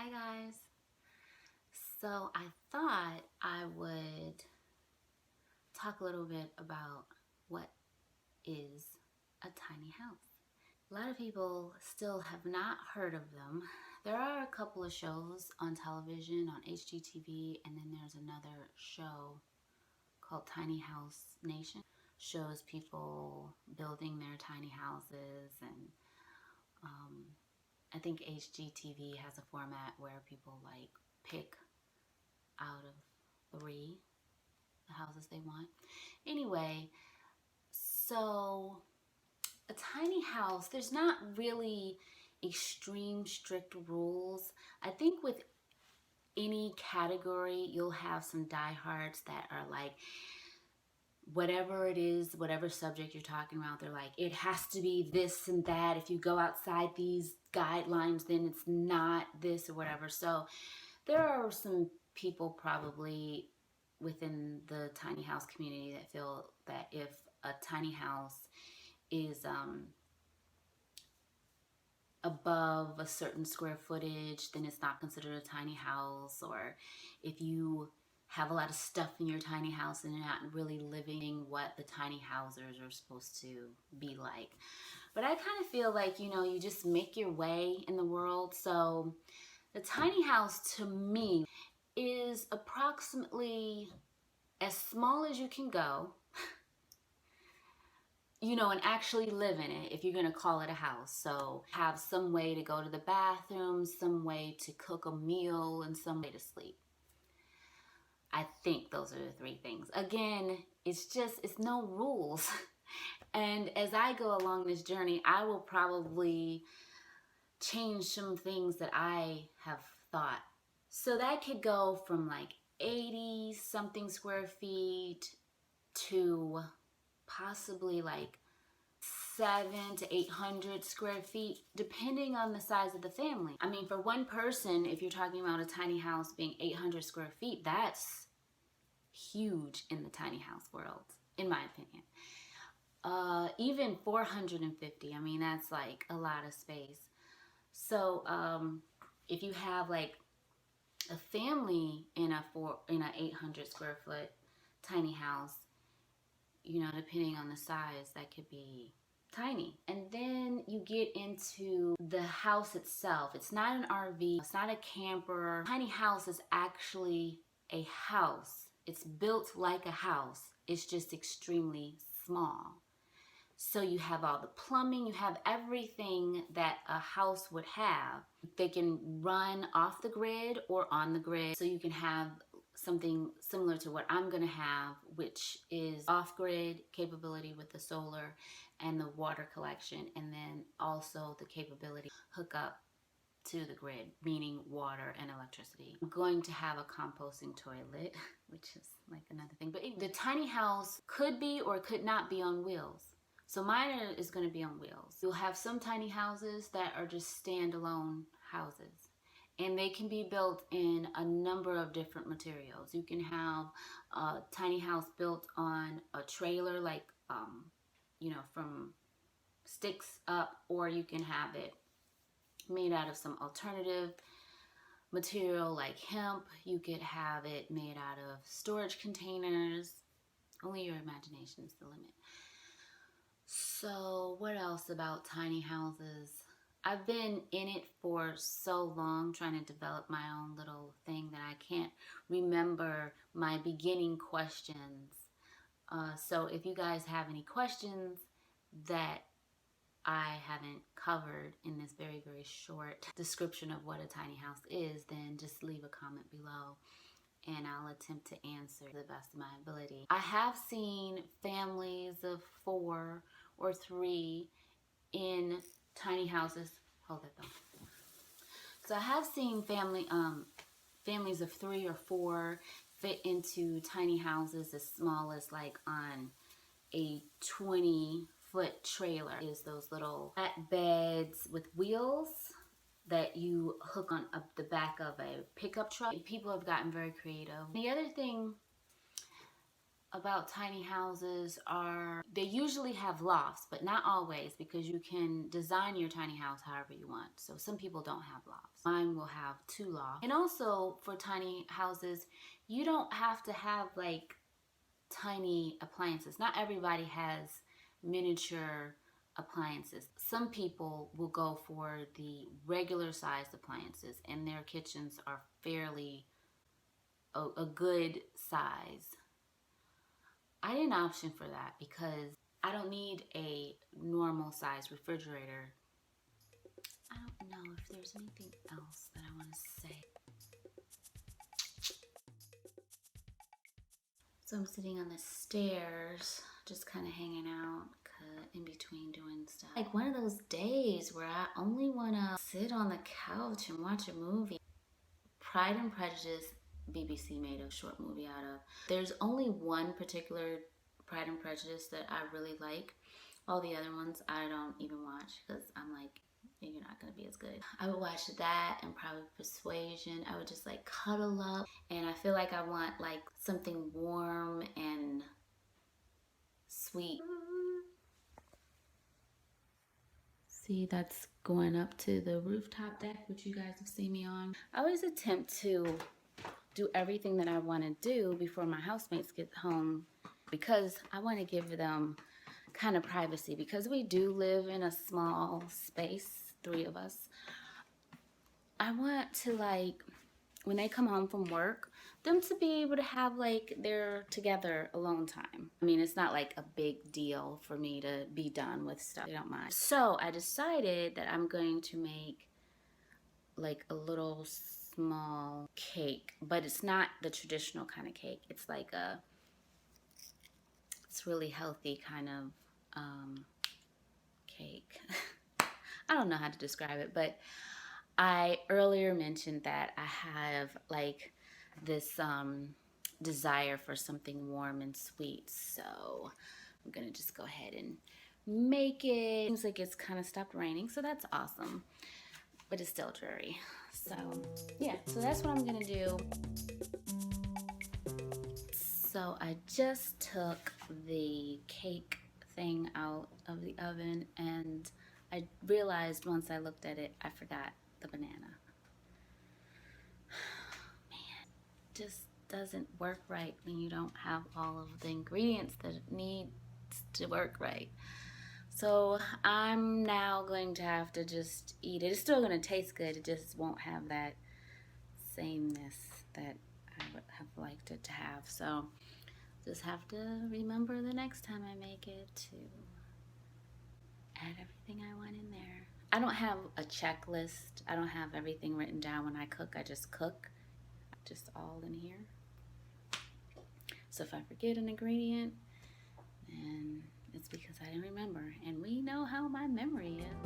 Hi guys. So I thought I would talk a little bit about what is a tiny house. A lot of people still have not heard of them. There are a couple of shows on television on HGTV, and then there's another show called Tiny House Nation. Shows people building their tiny houses, and I think HGTV has a format where people like pick out of three the houses they want. Anyway, so a tiny house, there's not really extreme strict rules. I think with any category, you'll have some diehards that are like, whatever it is, whatever subject you're talking about, they're like, it has to be this and that. If you go outside these guidelines, then it's not this or whatever. So there are some people probably within the tiny house community that feel that if a tiny house is above a certain square footage, then it's not considered a tiny house. Or if you have a lot of stuff in your tiny house and you're not really living what the tiny housers are supposed to be like. But I kind of feel like, you just make your way in the world. So the tiny house to me is approximately as small as you can go, and actually live in it if you're going to call it a house. So have some way to go to the bathroom, some way to cook a meal, and some way to sleep. I think those are the three things. Again, it's no rules. And as I go along this journey, I will probably change some things that I have thought. So that could go from like 80 something square feet to possibly like 700 to 800 square feet, depending on the size of the family. I mean, for one person, if you're talking about a tiny house being 800 square feet, that's huge in the tiny house world, in my opinion. Even 450, I mean, that's like a lot of space. So if you have like a family in a 800 square foot tiny house, depending on the size, that could be tiny. And then you get into the house itself. It's not an RV, it's not a camper. Tiny house is actually a house. It's built like a house. It's just extremely small. So you have all the plumbing, you have everything that a house would have. They can run off the grid or on the grid. So you can have something similar to what I'm gonna have, which is off-grid capability with the solar and the water collection, and then also the capability to hook up to the grid, meaning water and electricity. I'm going to have a composting toilet, which is like another thing. But the tiny house could be or could not be on wheels. So mine is going to be on wheels. You'll have some tiny houses that are just standalone houses, and they can be built in a number of different materials. You can have a tiny house built on a trailer, like from sticks up, or you can have it made out of some alternative material like hemp. You could have it made out of storage containers. Only your imagination is the limit. So what else about tiny houses? I've been in it for so long, trying to develop my own little thing, that I can't remember my beginning questions. So if you guys have any questions that I haven't covered in this very, very short description of what a tiny house is, then just leave a comment below and I'll attempt to answer to the best of my ability. I have seen families of 4 or 3 in tiny houses. Hold it though. So I have seen families of 3 or 4 fit into tiny houses as small as like on a 20-foot trailer. Is those little flat beds with wheels that you hook on up the back of a pickup truck. People have gotten very creative. The other thing about tiny houses are they usually have lofts, but not always, because you can design your tiny house however you want. So some people don't have lofts. Mine will have 2 lofts. And also for tiny houses, you don't have to have like tiny appliances. Not everybody has miniature appliances. Some people will go for the regular sized appliances, and their kitchens are fairly a good size. I didn't option for that because I don't need a normal size refrigerator. I don't know if there's anything else that I want to say. So I'm sitting on the stairs, just kind of hanging out in between doing stuff. Like one of those days where I only want to sit on the couch and watch a movie. Pride and Prejudice, BBC made a short movie out of. There's only one particular Pride and Prejudice that I really like. All the other ones I don't even watch because I'm like, you're not gonna be as good. I would watch that and probably Persuasion. I would just like cuddle up, and I feel like I want like something warm and sweet. See, that's going up to the rooftop deck, which you guys have seen me on. I always attempt to do everything that I want to do before my housemates get home because I want to give them kind of privacy, because we do live in a small space, 3 of us. I want to, like, when they come home from work, them to be able to have like their together alone time. I mean, it's not like a big deal for me to be done with stuff. They don't mind. So I decided that I'm going to make like a little small cake, but it's not the traditional kind of cake. It's like it's really healthy kind of cake. I don't know how to describe it, but I earlier mentioned that I have like this desire for something warm and sweet, so I'm gonna just go ahead and make it. Seems like it's kind of stopped raining, so that's awesome, but it's still dreary. So yeah, so that's what I'm gonna do. So I just took the cake thing out of the oven, and I realized once I looked at it, I forgot the banana. Man, just doesn't work right when you don't have all of the ingredients that it needs to work right. So I'm now going to have to just eat it. It's still going to taste good. It just won't have that sameness that I would have liked it to have. So just have to remember the next time I make it to add everything I want in there. I don't have a checklist. I don't have everything written down when I cook. I just cook, just all in here. So if I forget an ingredient, then it's because I didn't remember. And we know how my memory is.